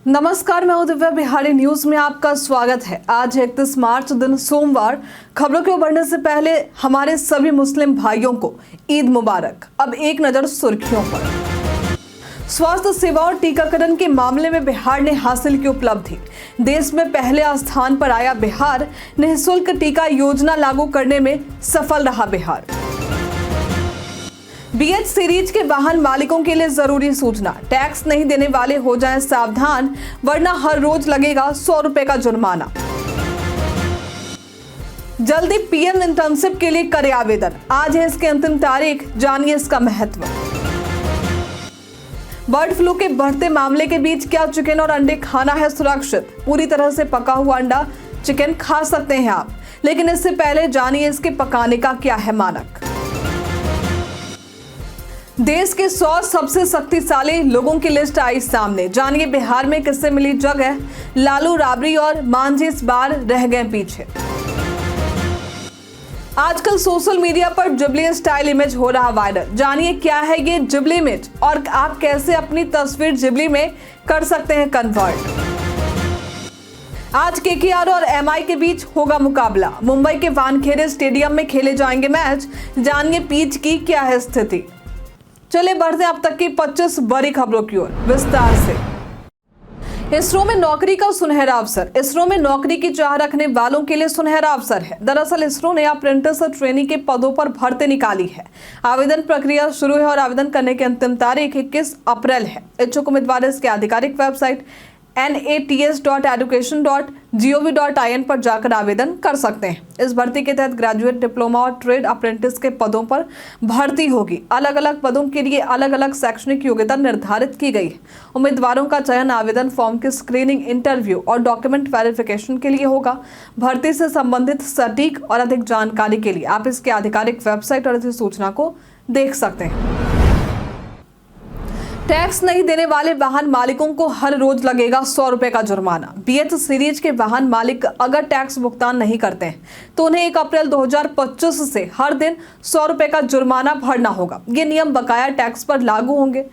नमस्कार, मैं दिव्या। बिहारी न्यूज में आपका स्वागत है। आज 31 मार्च दिन सोमवार। खबरों के बढ़ने से पहले हमारे सभी मुस्लिम भाइयों को ईद मुबारक। अब एक नजर सुर्खियों पर। स्वास्थ्य सेवा और टीकाकरण के मामले में बिहार ने हासिल की उपलब्धि। देश में पहले स्थान पर आया बिहार। निःशुल्क टीका योजना लागू करने में सफल रहा बिहार। BH सीरीज के वाहन मालिकों के लिए जरूरी सूचना। टैक्स नहीं देने वाले हो जाएं सावधान, वरना हर रोज लगेगा 100 रुपए का जुर्माना। जल्दी PM इंटर्नशिप के लिए करें आवेदन। आज है इसकी अंतिम तारीख, जानिए इसका महत्व। बर्ड फ्लू के बढ़ते मामले के बीच क्या चिकन और अंडे खाना है सुरक्षित? पूरी तरह से पका हुआ अंडा चिकन खा सकते हैं आप, लेकिन इससे पहले जानिए इसके पकाने का क्या है मानक। देश के 100 सबसे शक्तिशाली लोगों की लिस्ट आई सामने। जानिए बिहार में किससे मिली जगह। लालू, राबड़ी और मांझी इस बार रह गए पीछे। आजकल सोशल मीडिया पर जिबली स्टाइल इमेज हो रहा वायरल। जानिए क्या है ये जिबली इमेज और आप कैसे अपनी तस्वीर जिबली में कर सकते हैं कन्वर्ट। आज KKR और MI के बीच होगा मुकाबला। मुंबई के वानखेड़े स्टेडियम में खेले जाएंगे मैच। जानिए पिच की क्या है स्थिति। चलिए बढ़ते अब तक की 25 बड़ी खबरों की ओर विस्तार से। इसरो में नौकरी का सुनहरा अवसर। इसरो में नौकरी की चाह रखने वालों के लिए सुनहरा अवसर है। दरअसल इसरो ने अप्रेंटिस और ट्रेनी के पदों पर भर्ती निकाली है। आवेदन प्रक्रिया शुरू है और आवेदन करने की अंतिम तारीख 21 अप्रैल है। इच्छुक उम्मीदवार इसके आधिकारिक वेबसाइट nats.education.gov.in पर जाकर आवेदन कर सकते हैं। इस भर्ती के तहत ग्रेजुएट, डिप्लोमा और ट्रेड अप्रेंटिस के पदों पर भर्ती होगी। अलग अलग पदों के लिए अलग अलग शैक्षणिक योग्यता निर्धारित की गई है। उम्मीदवारों का चयन आवेदन फॉर्म की स्क्रीनिंग, इंटरव्यू और डॉक्यूमेंट वेरिफिकेशन के लिए होगा। भर्ती से संबंधित सटीक और अधिक जानकारी के लिए आप इसके आधिकारिक वेबसाइट और इस सूचना को देख सकते हैं। टैक्स नहीं देने वाले वाहन मालिकों को हर रोज लगेगा 100 रुपए का जुर्माना। BH सीरीज के वाहन मालिक अगर टैक्स भुगतान नहीं करते हैं तो उन्हें 1 अप्रैल 2025 से हर दिन 100 रुपए का जुर्माना भरना होगा। ये नियम बकाया टैक्स पर लागू होंगे।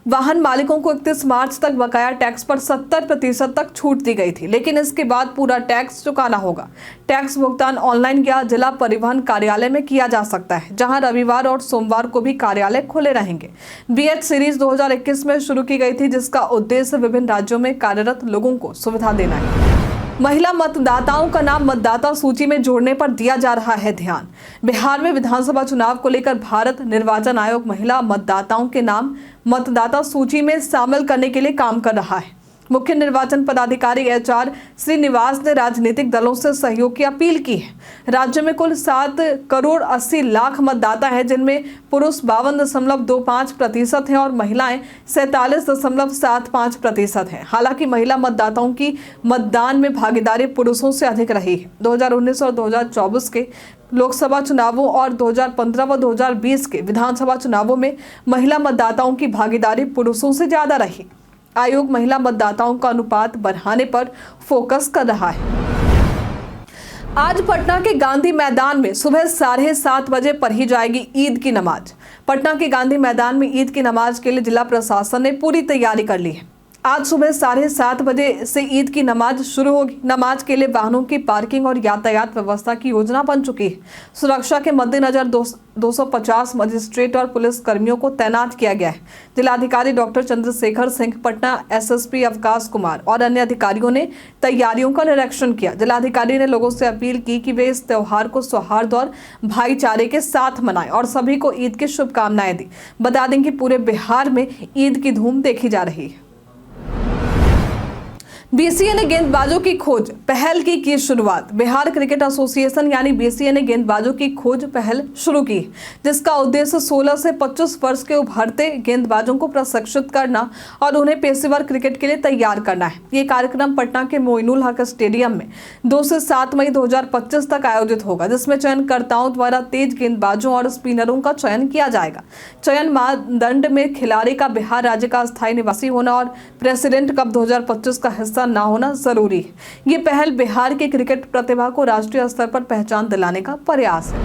वाहन मालिकों को 31 मार्च तक बकाया टैक्स पर 70% तक छूट दी गई थी, लेकिन इसके बाद पूरा टैक्स चुकाना होगा। टैक्स भुगतान ऑनलाइन या जिला परिवहन कार्यालय में किया जा सकता है, जहां रविवार और सोमवार को भी कार्यालय खुले रहेंगे। BH सीरीज 2021 में शुरू की गई थी, जिसका उद्देश्य विभिन्न राज्यों में कार्यरत लोगों को सुविधा देना है। महिला मतदाताओं का नाम मतदाता सूची में जोड़ने पर दिया जा रहा है ध्यान। बिहार में विधानसभा चुनाव को लेकर भारत निर्वाचन आयोग महिला मतदाताओं के नाम मतदाता सूची में शामिल करने के लिए काम कर रहा है। मुख्य निर्वाचन पदाधिकारी HR श्रीनिवास ने राजनीतिक दलों से सहयोग की अपील की है। राज्य में कुल 7 करोड़ 80 लाख मतदाता हैं, जिनमें पुरुष 52.25% हैं और महिलाएं 47.75% हैं। हालांकि महिला मतदाताओं की मतदान में भागीदारी पुरुषों से अधिक रही है। 2019 और 2024 के लोकसभा चुनावों और 2015 व 2020 के विधानसभा चुनावों में महिला मतदाताओं की भागीदारी पुरुषों से ज्यादा रही। आयोग महिला मतदाताओं का अनुपात बढ़ाने पर फोकस कर रहा है। आज पटना के गांधी मैदान में सुबह 7:30 बजे पढ़ी जाएगी ईद की नमाज। पटना के गांधी मैदान में ईद की नमाज के लिए जिला प्रशासन ने पूरी तैयारी कर ली है। आज सुबह 7:30 बजे से ईद की नमाज शुरू होगी। नमाज के लिए वाहनों की पार्किंग और यातायात व्यवस्था की योजना बन चुकी है। सुरक्षा के मद्देनजर 250 मजिस्ट्रेट और पुलिस कर्मियों को तैनात किया गया है। जिलाधिकारी डॉक्टर चंद्रशेखर सिंह, पटना SSP अवकाश कुमार और अन्य अधिकारियों ने तैयारियों का निरीक्षण किया। जिलाधिकारी ने लोगों से अपील की कि वे इस त्योहार को सौहार्द और भाईचारे के साथ मनाएं और सभी को ईद की शुभकामनाएं दी। बता दें कि पूरे बिहार में ईद की धूम देखी जा रही है। BCA ने गेंदबाजों की खोज पहल की शुरुआत। बिहार क्रिकेट एसोसिएशन यानी BCA ने गेंदबाजों की खोज पहल शुरू की, जिसका उद्देश्य 16 से 25 वर्ष के उभरते गेंदबाजों को प्रशिक्षित करना और उन्हें पेशेवर क्रिकेट के लिए तैयार करना है। ये कार्यक्रम पटना के मोइनुल हक स्टेडियम में 2 से 7 मई 2025 तक आयोजित होगा, जिसमें चयनकर्ताओं द्वारा तेज गेंदबाजों और स्पिनरों का चयन किया जाएगा। चयन मानदंड में खिलाड़ी का बिहार राज्य का स्थायी निवासी होना और प्रेसिडेंट कप 2025 का हिस्सा ना होना जरूरी है। ये पहल बिहार के क्रिकेट प्रतिभा को राष्ट्रीय स्तर पर पहचान दिलाने का प्रयास है।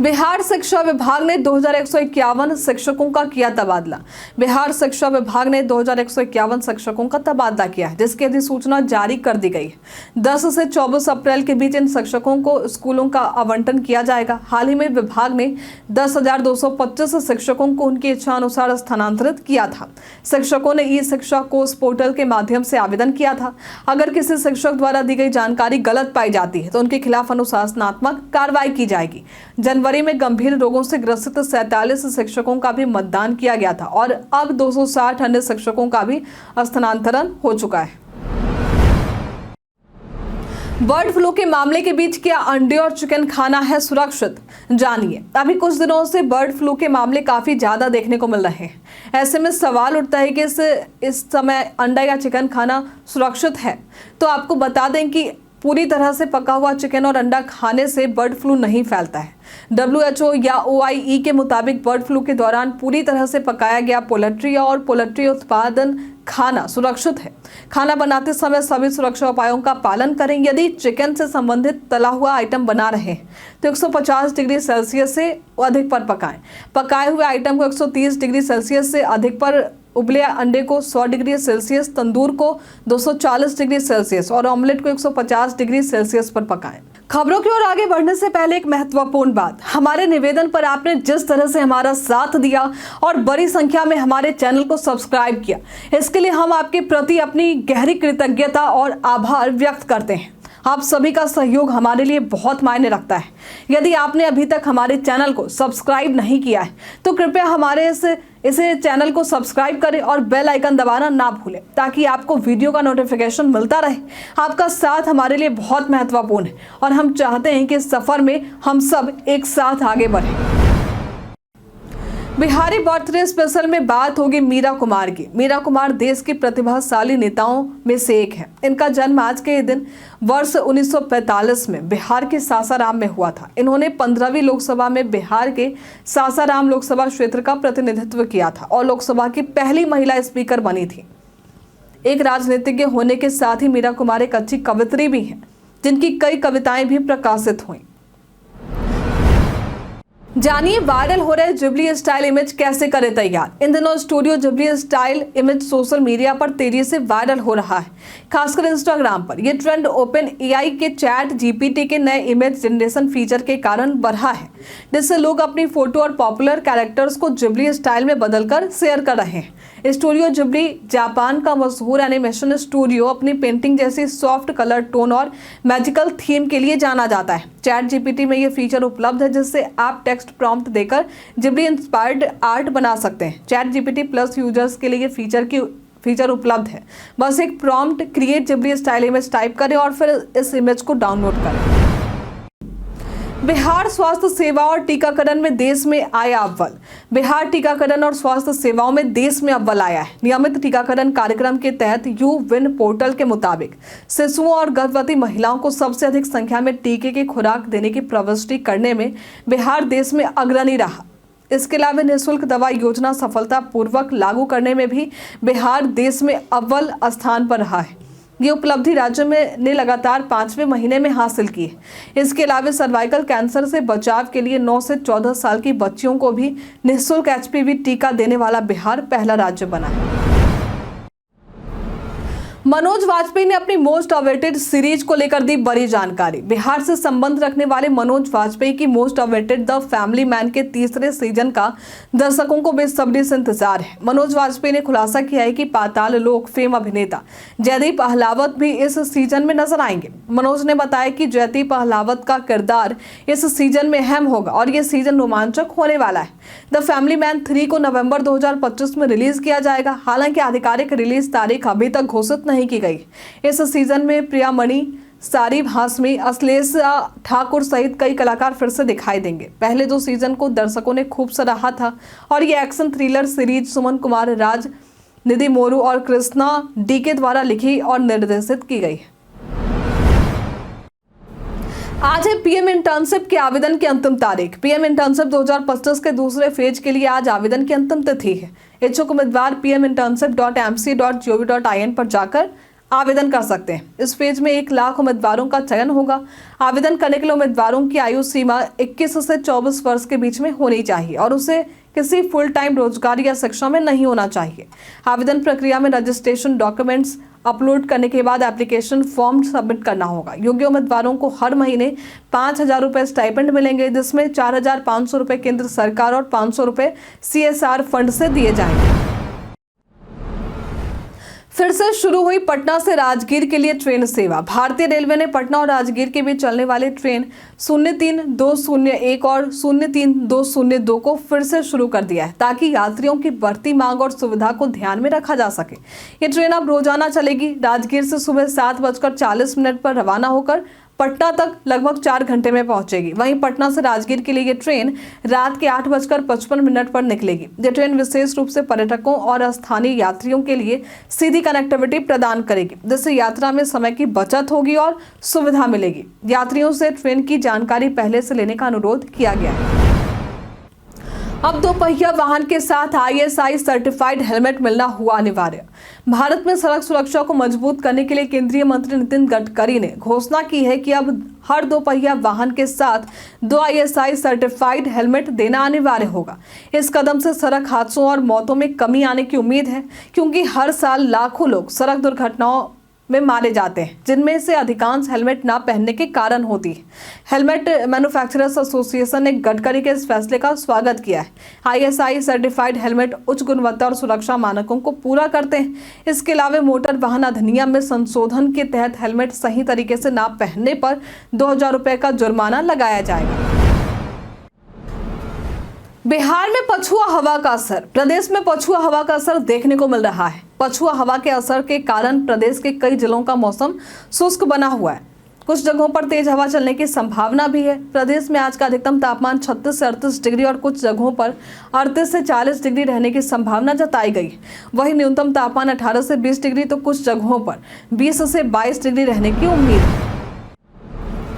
बिहार शिक्षा विभाग ने 2151 शिक्षकों का किया तबादला। बिहार शिक्षा विभाग ने 2151 शिक्षकों का तबादला किया है, जिसकी अधिसूचना जारी कर दी गई है। 10 से 24 अप्रैल के बीच इन शिक्षकों को स्कूलों का आवंटन किया जाएगा। हाल ही में विभाग ने 10,225 शिक्षकों को उनकी इच्छा अनुसार स्थानांतरित किया था। शिक्षकों ने ई शिक्षा कोर्स पोर्टल के माध्यम से आवेदन किया था। अगर किसी शिक्षक द्वारा दी गई जानकारी गलत पाई जाती है तो उनके खिलाफ अनुशासनात्मक कार्रवाई की जाएगी। जनवरी में गंभीर रोगों से ग्रसित 47 शिक्षकों का भी मतदान किया गया था और अब 260 अन्य शिक्षकों का भी स्थानांतरण हो चुका है। बर्ड फ्लू के मामले के बीच क्या अंडे और चिकन खाना है सुरक्षित? जानिए। अभी कुछ दिनों से बर्ड फ्लू के मामले काफी ज्यादा देखने को मिल रहे हैं। ऐसे में सवाल उठता है कि इस समय अंडा या चिकन खाना सुरक्षित है। तो आपको बता दें कि पूरी तरह से पका हुआ चिकन और अंडा खाने से बर्ड फ्लू नहीं फैलता है। WHO या OIE के मुताबिक बर्ड फ्लू के दौरान पूरी तरह से पकाया गया पोल्ट्री और पोल्ट्री उत्पादन खाना सुरक्षित है। खाना बनाते समय सभी सुरक्षा उपायों का पालन करें। यदि चिकन से संबंधित तला हुआ आइटम बना रहे हैं तो 150 डिग्री सेल्सियस से अधिक पर पकाएं। पकाए हुए आइटम को 130 डिग्री सेल्सियस से अधिक पर, उबले अंडे को 100 डिग्री सेल्सियस, तंदूर को 240 डिग्री सेल्सियस और ऑमलेट को 150 डिग्री सेल्सियस पर पकाएं। खबरों की ओर आगे बढ़ने से पहले एक महत्वपूर्ण बात, हमारे निवेदन पर आपने जिस तरह से हमारा साथ दिया और बड़ी संख्या में हमारे चैनल को सब्सक्राइब किया, इसके लिए हम आपके प्रति अपनी गहरी कृतज्ञता और आभार व्यक्त करते हैं। आप सभी का सहयोग हमारे लिए बहुत मायने रखता है। यदि आपने अभी तक हमारे चैनल को सब्सक्राइब नहीं किया है तो कृपया हमारे इसे चैनल को सब्सक्राइब करें और बेल आइकन दबाना ना भूलें, ताकि आपको वीडियो का नोटिफिकेशन मिलता रहे। आपका साथ हमारे लिए बहुत महत्वपूर्ण है और हम चाहते हैं कि इस सफर में हम सब एक साथ आगे बढ़ें। बिहारी बर्थडे स्पेशल में बात होगी मीरा कुमार की। मीरा कुमार देश की प्रतिभाशाली नेताओं में से एक है। इनका जन्म आज के दिन वर्ष 1945 में बिहार के सासाराम में हुआ था। इन्होंने 15वीं लोकसभा में बिहार के सासाराम लोकसभा क्षेत्र का प्रतिनिधित्व किया था और लोकसभा की पहली महिला स्पीकर बनी थी। एक राजनीतिज्ञ होने के साथ ही मीरा कुमार एक अच्छी कवयित्री भी हैं, जिनकी कई कविताएं भी प्रकाशित हुई। जानिए वायरल हो रहे जुबली स्टाइल इमेज कैसे करें तैयार। इन दिनों studio jubilee style image social media पर तेजी से वायरल हो रहा है, खासकर इंस्टाग्राम पर। यह ट्रेंड ओपन AI के चैट GPT के नए इमेज जनरेशन फीचर के कारण बढ़ा है, जिससे लोग अपनी फोटो और पॉपुलर कैरेक्टर्स को जुबली स्टाइल में बदलकर शेयर कर रहे हैं। स्टूडियो जुबली जापान का मशहूर एनिमेशन स्टूडियो अपनी पेंटिंग जैसी सॉफ्ट कलर टोन और मैजिकल थीम के लिए जाना जाता है। चैट GPT में यह फीचर उपलब्ध है, जिससे आप टेक्स्ट प्रॉम्प्ट देकर जिबली इंस्पायर्ड आर्ट बना सकते हैं। चैट GPT प्लस यूजर्स के लिए फीचर उपलब्ध है। बस एक prompt create Ghibli style image type करें और फिर इस इमेज को डाउनलोड करें। बिहार स्वास्थ्य सेवा और टीकाकरण में देश में आया अव्वल। बिहार टीकाकरण और स्वास्थ्य सेवाओं में देश में अव्वल आया है। नियमित टीकाकरण कार्यक्रम के तहत यू-विन पोर्टल के मुताबिक शिशुओं और गर्भवती महिलाओं को सबसे अधिक संख्या में टीके की खुराक देने की प्रविष्टि करने में बिहार देश में अग्रणी रहा। इसके अलावा निःशुल्क दवा योजना सफलतापूर्वक लागू करने में भी बिहार देश में अव्वल स्थान पर रहा है। ये उपलब्धि राज्य में ने लगातार 5वें महीने में हासिल की है। इसके अलावा सर्वाइकल कैंसर से बचाव के लिए 9 से 14 साल की बच्चियों को भी निःशुल्क HPV टीका देने वाला बिहार पहला राज्य बना है। मनोज वाजपेयी ने अपनी मोस्ट अवेटेड सीरीज को लेकर दी बड़ी जानकारी। बिहार से संबंध रखने वाले मनोज वाजपेयी की most awaited the family man के तीसरे सीजन का दर्शकों को बेसब्री से इंतजार है। मनोज वाजपेयी ने खुलासा किया है कि पाताल लोक फेम अभिनेता जयदीप अहलावत भी इस सीजन में नजर आएंगे। मनोज ने बताया कि जयदीप अहलावत का किरदार इस सीजन में अहम होगा और ये सीजन रोमांचक होने वाला है। द फैमिली मैन 3 को नवंबर 2025 में रिलीज किया जाएगा। हालांकि आधिकारिक रिलीज तारीख अभी तक घोषित नहीं की गई। इस सीजन में प्रियामणि, सारिब हाशमी, अश्लेष ठाकुर सहित कई कलाकार फिर से दिखाई देंगे। पहले 2 सीजन को दर्शकों ने खूब सराहा था और ये action thriller series Suman Kumar Raj, निधि मोरू और कृष्णा DK द्वारा लिखी और निर्देशित की गई है। आज है PM इंटर्नशिप के आवेदन की अंतिम तारीख। PM इंटर्नशिप 2025 के दूसरे फेज के लिए आज आवेदन की अंतिम तिथि है। इच्छुक उम्मीदवार pminternsip.mc.gov.in पर जाकर आवेदन कर सकते हैं। इस फेज में 1 लाख उम्मीदवारों का चयन होगा। आवेदन करने के लिए उम्मीदवारों की आयु सीमा 21 से 24 वर्ष के बीच में होनी चाहिए और उसे किसी फुल टाइम रोजगार या शिक्षा में नहीं होना चाहिए। आवेदन प्रक्रिया में रजिस्ट्रेशन डॉक्यूमेंट्स अपलोड करने के बाद एप्लीकेशन फॉर्म सबमिट करना होगा। योग्य उम्मीदवारों को हर महीने 5,000 रुपए स्टाइपेंड मिलेंगे, जिसमें 4,500 रुपए केंद्र सरकार और 500 रुपए CSR फंड से दिए जाएंगे। फिर से शुरू हुई पटना से राजगीर के लिए ट्रेन सेवा। भारतीय रेलवे ने पटना और राजगीर के बीच चलने वाली ट्रेन 03201 और 03202 को फिर से शुरू कर दिया है, ताकि यात्रियों की बढ़ती मांग और सुविधा को ध्यान में रखा जा सके। ये ट्रेन अब रोजाना चलेगी। राजगीर से सुबह 7:40 पर रवाना होकर पटना तक लगभग 4 घंटे में पहुंचेगी। वहीं पटना से राजगीर के लिए ये ट्रेन रात के 8:55 पर निकलेगी। ये ट्रेन विशेष रूप से पर्यटकों और स्थानीय यात्रियों के लिए सीधी कनेक्टिविटी प्रदान करेगी, जिससे यात्रा में समय की बचत होगी और सुविधा मिलेगी। यात्रियों से ट्रेन की जानकारी पहले से लेने का अनुरोध किया गया है। अब 2 पहिया वाहन के साथ ISI सर्टिफाइड हेलमेट मिलना हुआ अनिवार्य। भारत में सड़क सुरक्षा को मजबूत करने के लिए केंद्रीय मंत्री नितिन गडकरी ने घोषणा की है कि अब हर 2 पहिया वाहन के साथ 2 ISI सर्टिफाइड हेलमेट देना अनिवार्य होगा। इस कदम से सड़क हादसों और मौतों में कमी आने की उम्मीद है, क्योंकि हर साल लाखों लोग सड़क दुर्घटनाओं में मारे जाते हैं, जिनमें से अधिकांश हेलमेट ना पहनने के कारण होती है। हेलमेट मैन्युफैक्चरर्स एसोसिएशन ने गडकरी के इस फैसले का स्वागत किया है। ISI सर्टिफाइड हेलमेट उच्च गुणवत्ता और सुरक्षा मानकों को पूरा करते हैं। इसके अलावा मोटर वाहन अधिनियम में संशोधन के तहत हेलमेट सही तरीके से ना पहनने पर 2,000 रुपए का जुर्माना लगाया जाएगा। बिहार में पछुआ हवा का असर। प्रदेश में पछुआ हवा का असर देखने को मिल रहा है। पछुआ हवा के असर के कारण प्रदेश के कई जिलों का मौसम शुष्क बना हुआ है। कुछ जगहों पर तेज हवा चलने की संभावना भी है। प्रदेश में आज का अधिकतम तापमान 36 से 38 डिग्री और कुछ जगहों पर 38 से 40 डिग्री रहने की संभावना जताई गई। वहीं न्यूनतम तापमान 18 से 20 डिग्री तो कुछ जगहों पर 20 से 22 डिग्री रहने की उम्मीद है।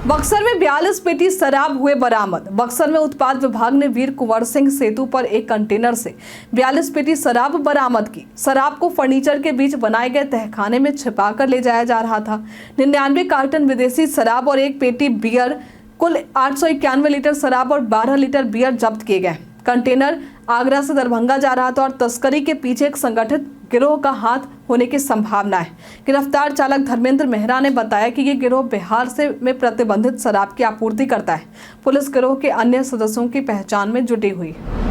बक्सर में 42 पेटी शराब हुए बरामद। बक्सर में उत्पाद विभाग ने वीर कुंवर सिंह सेतु पर एक कंटेनर से 42 पेटी शराब बरामद की। शराब को फर्नीचर के बीच बनाए गए तहखाने में छिपाकर ले जाया जा रहा था। 99 कार्टन विदेशी शराब और 1 पेटी बियर, कुल 891 लीटर शराब और 12 लीटर बियर जब्त किए गए। कंटेनर आगरा से दरभंगा जा रहा था और तस्करी के पीछे एक संगठित गिरोह का हाथ होने की संभावना है। गिरफ्तार चालक धर्मेंद्र मेहरा ने बताया कि ये गिरोह बिहार से में प्रतिबंधित शराब की आपूर्ति करता है। पुलिस गिरोह के अन्य सदस्यों की पहचान में जुटी हुई है।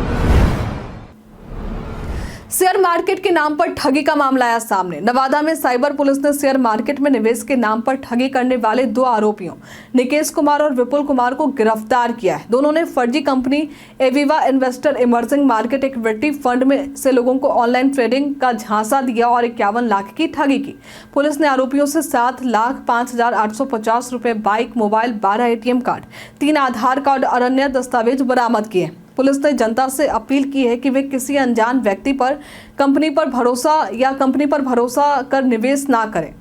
शेयर मार्केट के नाम पर ठगी का मामला आया सामने। नवादा में साइबर पुलिस ने शेयर मार्केट में निवेश के नाम पर ठगी करने वाले 2 आरोपियों निकेश कुमार और विपुल कुमार को गिरफ्तार किया है। दोनों ने फर्जी company Aviva investor emerging market equity fund में से लोगों को ऑनलाइन ट्रेडिंग का झांसा दिया और 51 लाख की ठगी की। पुलिस ने आरोपियों से 7,05,850 रुपए, बाइक, मोबाइल, 12 ATM कार्ड, 3 आधार कार्ड और अन्य दस्तावेज बरामद किए। पुलिस ने जनता से अपील की है कि वे किसी अनजान व्यक्ति पर कंपनी पर भरोसा कर निवेश ना करें।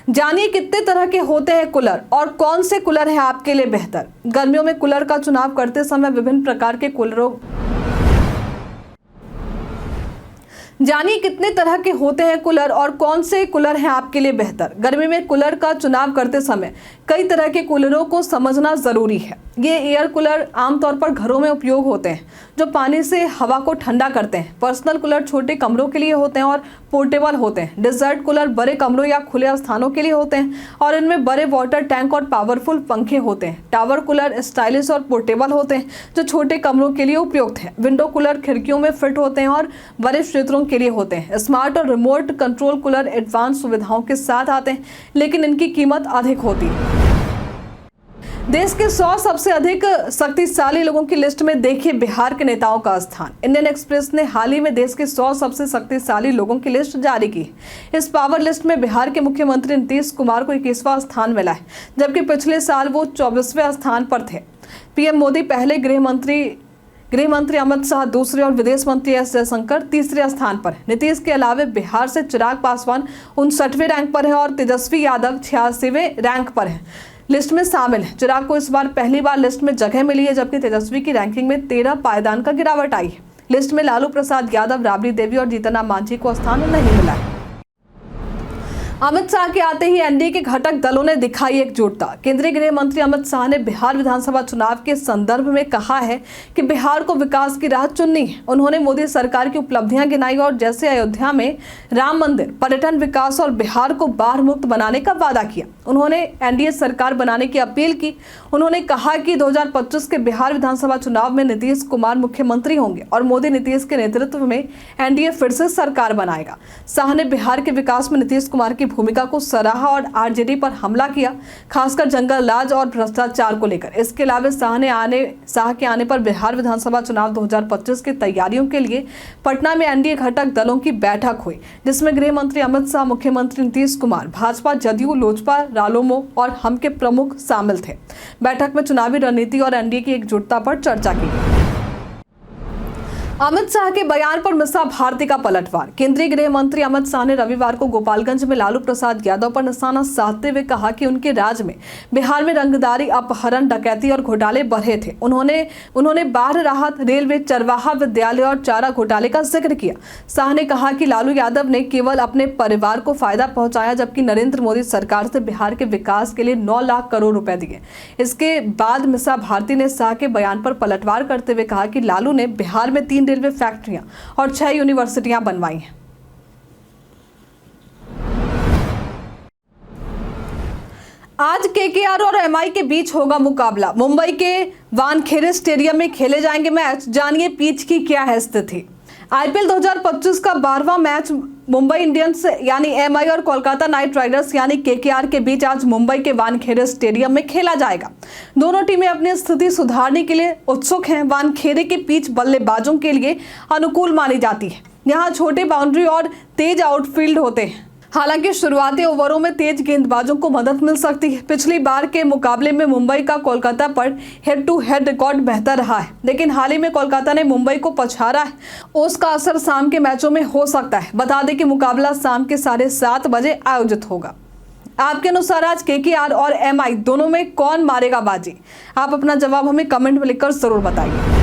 जानिए कितने तरह के होते हैं कूलर और कौन से कूलर हैं आपके लिए बेहतर। गर्मियों में कूलर का चुनाव करते समय विभिन्न प्रकार के कूलरों जानिए कितने तरह के होते हैं कूलर और कौन से कूलर हैं आपके लिए बेहतर। गर्मी में कूलर का चुनाव करते समय कई तरह के कूलरों को समझना जरूरी है। ये एयर कूलर आमतौर पर घरों में उपयोग होते हैं, जो पानी से हवा को ठंडा करते हैं। पर्सनल कूलर छोटे कमरों के लिए होते हैं और पोर्टेबल होते हैं। डेजर्ट कूलर बड़े कमरों या खुले स्थानों के लिए होते हैं और इनमें बड़े वाटर टैंक और पावरफुल पंखे होते हैं। टावर कूलर स्टाइलिश और पोर्टेबल होते हैं, जो छोटे कमरों के लिए उपयुक्त हैं। विंडो कूलर खिड़कियों में फिट होते हैं और बड़े क्षेत्रों के लिए होते हैं। स्मार्ट और रिमोट कंट्रोल कूलर एडवांस सुविधाओं के साथ आते हैं, लेकिन इनकी कीमत अधिक होती है। देश के 100 सबसे अधिक शक्तिशाली लोगों की लिस्ट में देखिए बिहार के नेताओं का स्थान। इंडियन एक्सप्रेस ने हाल ही में देश के 100 सबसे शक्तिशाली लोगों की लिस्ट जारी की। इस पावर लिस्ट में बिहार के मुख्यमंत्री नीतीश कुमार को 21वां स्थान मिला है, जबकि पिछले साल वो 24वें स्थान पर थे। पीएम मोदी पहले, गृह मंत्री अमित शाह दूसरे और विदेश मंत्री एस जयशंकर तीसरे स्थान पर। नीतीश के अलावा बिहार से चिराग पासवान 59वें रैंक पर है और तेजस्वी यादव 86वें रैंक पर है लिस्ट में शामिल है। चिराग को इस बार पहली बार लिस्ट में जगह मिली है, जबकि तेजस्वी की रैंकिंग में 13 पायदान का गिरावट आई है। लिस्ट में लालू प्रसाद यादव, राबड़ी देवी और जीतन राम मांझी को स्थान नहीं मिला है। अमित शाह के आते ही एनडीए के घटक दलों ने दिखाई एकजुटता। केंद्रीय गृह मंत्री अमित शाह ने बिहार विधानसभा चुनाव के संदर्भ में कहा है कि बिहार को विकास की राह चुननी है। उन्होंने मोदी सरकार की उपलब्धियां गिनाई और जैसे अयोध्या में राम मंदिर, पर्यटन विकास और बिहार को बाढ़ मुक्त बनाने का वादा किया। उन्होंने एनडीए सरकार बनाने की अपील की। उन्होंने कहा कि 2025 के बिहार विधानसभा चुनाव में नीतीश कुमार मुख्यमंत्री होंगे और मोदी नीतीश के नेतृत्व में एनडीए फिर से सरकार बनाएगा। शाह ने बिहार के विकास में नीतीश कुमार की भूमिका को सराहा और आरजेडी पर हमला किया, खासकर जंगल राज और भ्रष्टाचार को लेकर। इसके अलावा शाह के आने पर बिहार विधानसभा चुनाव 2025 की तैयारियों के लिए पटना में एनडीए घटक दलों की बैठक हुई, जिसमें गृह मंत्री अमित शाह, मुख्यमंत्री नीतीश कुमार, भाजपा, जदयू, लोजपा, रालोमो और हम के प्रमुख शामिल थे। बैठक में चुनावी रणनीति और एनडीए की एकजुटता पर चर्चा की गई। अमित शाह के बयान पर मीसा भारती का पलटवार। केंद्रीय गृह मंत्री अमित शाह ने रविवार को गोपालगंज में लालू प्रसाद यादव पर निशाना साधते हुए कहा कि उनके राज में बिहार में रंगदारी, अपहरण, डकैती और घोटाले बढ़े थे। उन्होंने बाढ़ राहत, रेलवे, चरवाहा, विद्यालय और चारा घोटाले का जिक्र किया। शाह ने कहा कि लालू यादव ने केवल अपने परिवार को फायदा पहुंचाया, जबकि नरेंद्र मोदी सरकार से बिहार के विकास के लिए 9 लाख करोड़ रुपए दिए। इसके बाद मीसा भारती ने शाह के बयान पर पलटवार करते हुए कहा कि लालू ने बिहार में 3 रेलवे फैक्ट्रियां और 6 यूनिवर्सिटियां बनवाई हैं। आज केकेआर और एमआई के बीच होगा मुकाबला। मुंबई के वानखेड़े स्टेडियम में खेले जाएंगे मैच। जानिए पिच की क्या है स्थिति। आईपीएल 2025 का 12वां मैच मुंबई इंडियंस यानी एमआई और कोलकाता नाइट राइडर्स यानी केकेआर के बीच आज मुंबई के वानखेड़े स्टेडियम में खेला जाएगा। दोनों टीमें अपनी स्थिति सुधारने के लिए उत्सुक हैं। वानखेड़े की पिच बल्लेबाजों के लिए अनुकूल मानी जाती है। यहाँ छोटे बाउंड्री और तेज आउटफील्ड होते हैं। हालांकि शुरुआती ओवरों में तेज गेंदबाजों को मदद मिल सकती है। पिछली बार के मुकाबले में मुंबई का कोलकाता पर हेड टू हेड रिकॉर्ड बेहतर रहा है, लेकिन हाल ही में कोलकाता ने मुंबई को पछाड़ा है। उसका असर शाम के मैचों में हो सकता है। बता दें कि मुकाबला शाम के 7:30 बजे आयोजित होगा। आपके अनुसार आज केकेआर और एमआई दोनों में कौन मारेगा बाजी? आप अपना जवाब हमें कमेंट में लिखकर जरूर बताइए।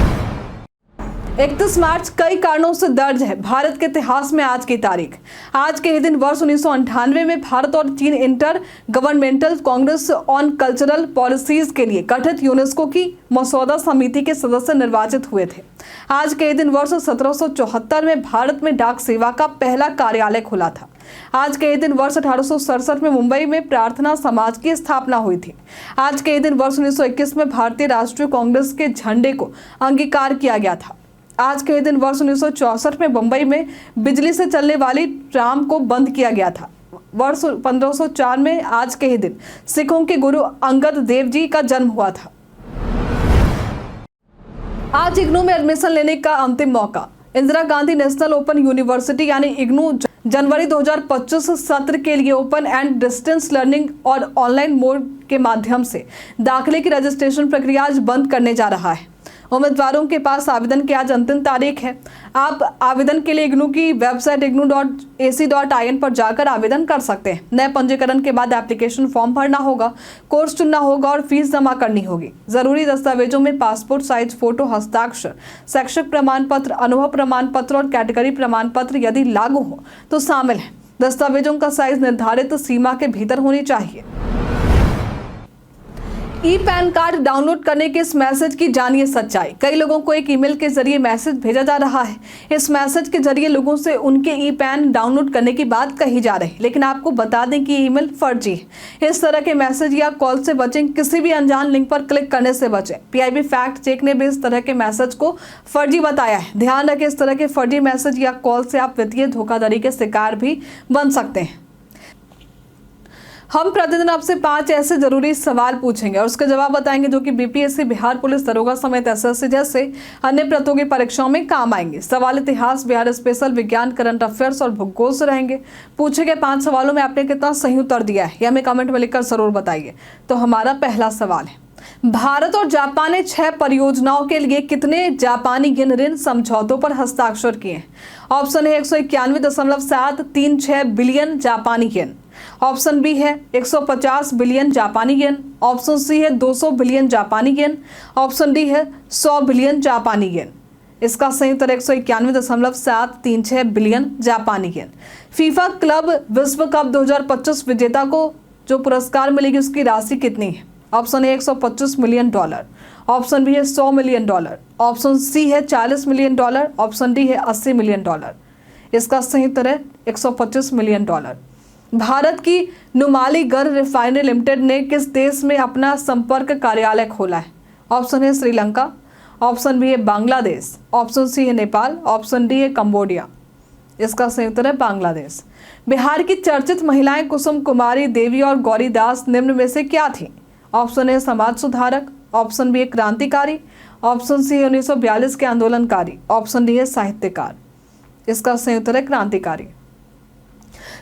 31 मार्च कई कारणों से दर्ज है भारत के इतिहास में आज की तारीख। आज के ही दिन वर्ष 1998 में भारत और चीन inter governmental Congress on cultural policies के लिए गठित यूनेस्को की मसौदा समिति के सदस्य निर्वाचित हुए थे। आज के ही दिन वर्ष 1774 में भारत में डाक सेवा का पहला कार्यालय खुला था। आज के ही दिन वर्ष 1867 में मुंबई में प्रार्थना समाज की स्थापना हुई थी। आज के ही दिन वर्ष 1921 में भारतीय राष्ट्रीय कांग्रेस के झंडे को अंगीकार किया गया था। आज के दिन वर्ष 1964 में मुंबई में बिजली से चलने वाली ट्राम को बंद किया गया था। वर्ष 1504 में आज के ही दिन सिखों के गुरु अंगद देव जी का जन्म हुआ था। आज इग्नू में एडमिशन लेने का अंतिम मौका। Indira Gandhi national open university यानी इग्नू जनवरी 2025 सत्र के लिए ओपन एंड डिस्टेंस लर्निंग और ऑनलाइन मोड के माध्यम से दाखिले की रजिस्ट्रेशन प्रक्रिया आज बंद करने जा रहा है। उम्मीदवारों के पास आवेदन की आज अंतिम तारीख है। आप आवेदन के लिए इग्नू की वेबसाइट ignu.ac.in पर जाकर आवेदन कर सकते हैं। नए पंजीकरण के बाद एप्लीकेशन फॉर्म भरना होगा, कोर्स चुनना होगा और फीस जमा करनी होगी। जरूरी दस्तावेजों में पासपोर्ट साइज फोटो, हस्ताक्षर, शैक्षिक प्रमाण पत्र, अनुभव प्रमाण पत्र और कैटेगरी प्रमाण पत्र यदि लागू हो तो शामिल है। दस्तावेजों का साइज निर्धारित सीमा के भीतर होनी चाहिए। ई पैन कार्ड डाउनलोड करने के इस मैसेज की जानिए सच्चाई। कई लोगों को एक ईमेल के जरिए मैसेज भेजा जा रहा है। इस मैसेज के जरिए लोगों से उनके ई पैन डाउनलोड करने की बात कही जा रही है, लेकिन आपको बता दें कि ईमेल फर्जी है। इस तरह के मैसेज या कॉल से बचें। किसी भी अनजान लिंक पर क्लिक करने से बचें। पीआईबी फैक्ट चेक ने भी इस तरह के मैसेज को फर्जी बताया है। ध्यान रखें, इस तरह के फर्जी मैसेज या कॉल से आप वित्तीय धोखाधड़ी के शिकार भी बन सकते हैं। हम प्रतिदिन आपसे 5 ऐसे जरूरी सवाल पूछेंगे और उसके जवाब बताएंगे जो कि बीपीएससी, बिहार पुलिस दरोगा समेत एसएससी जैसे अन्य प्रतियोगी परीक्षाओं में काम आएंगे। सवाल इतिहास, बिहार स्पेशल, विज्ञान, करंट अफेयर्स और भूगोल से रहेंगे। पूछे गए 5 सवालों में आपने कितना सही उत्तर दिया है यह हमें कमेंट में लिखकर जरूर बताइए। तो हमारा पहला सवाल है, भारत और जापान ने 6 परियोजनाओं के लिए कितने जापानी येन ऋण समझौतों पर हस्ताक्षर किए हैं? ऑप्शन है 191.736 बिलियन जापानी येन। ऑप्शन बी है 150 बिलियन जापानी येन। ऑप्शन सी है 200 बिलियन जापानी येन। ऑप्शन डी है 100 बिलियन जापानी येन। इसका संयुक्त दर 191.736 बिलियन जापानी येन। फीफा क्लब विश्व कप 2025 विजेता को जो पुरस्कार मिलेगी उसकी राशि कितनी है? Option A $125 million, option B है $100 मिलियन, ऑप्शन सी है $40 मिलियन, ऑप्शन डी है $80 मिलियन। इसका संयुक्त दर है $125 मिलियन। भारत की नुमालीगढ़ रिफाइनरी लिमिटेड ने किस देश में अपना संपर्क कार्यालय खोला है? ऑप्शन है श्रीलंका, ऑप्शन बी है बांग्लादेश, ऑप्शन सी है नेपाल, ऑप्शन डी है कंबोडिया। इसका संयुक्त है बांग्लादेश। बिहार की चर्चित महिलाएं कुसुम कुमारी देवी और गौरी दास निम्न में से क्या थी? ऑप्शन ए समाज सुधारक, ऑप्शन बी है क्रांतिकारी, ऑप्शन सी है 1942 के आंदोलनकारी, ऑप्शन डी है साहित्यकार। इसका संयुक्त है क्रांतिकारी।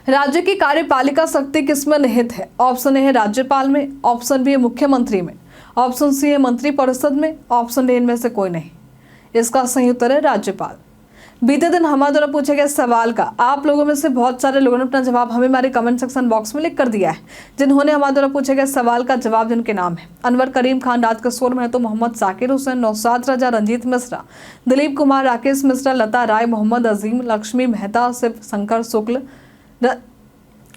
राज्य की कार्यपालिका शक्ति किसमें निहित है? ऑप्शन ए है राज्यपाल में, ऑप्शन बी है मुख्यमंत्री में, ऑप्शन सी है मंत्रिपरिषद में, ऑप्शन डी इनमें से कोई नहीं। इसका सही उत्तर है राज्यपाल। बीते दिन हमारे द्वारा पूछे गए सवाल का आप लोगों में से बहुत सारे लोगों ने अपना जवाब हमें हमारे कमेंट सेक्शन बॉक्स में लिख कर दिया है। जिन्होंने हमारे द्वारा पूछे गए सवाल का जवाब, जिनके नाम है अनवर करीम खान, राजकिशोर महतो, मोहम्मद साकिर हुसैन, नौशाद रजा, रंजीत मिश्रा, दिलीप कुमार, राकेश मिश्रा, लता राय, मोहम्मद अजीम, लक्ष्मी मेहता, शिव शंकर शुक्ल,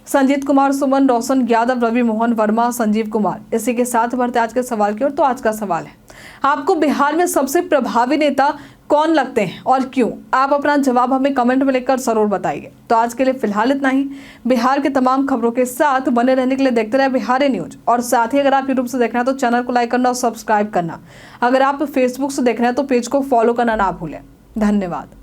संजीत कुमार सुमन, रोशन यादव, रवि मोहन वर्मा, संजीव कुमार। इसी के साथ बढ़ते आज के सवाल की ओर। तो आज का सवाल है, आपको बिहार में सबसे प्रभावी नेता कौन लगते हैं और क्यों? आप अपना जवाब हमें कमेंट में लिखकर जरूर बताइए। तो आज के लिए फिलहाल इतना ही। बिहार के तमाम खबरों के साथ बने रहने के लिए देखते रहे बिहारी न्यूज। और साथ ही अगर आप यूट्यूब से देख रहे हैं तो चैनल को लाइक करना और सब्सक्राइब करना। अगर आप फेसबुक से देख रहे हैं तो पेज को फॉलो करना ना भूलें। धन्यवाद।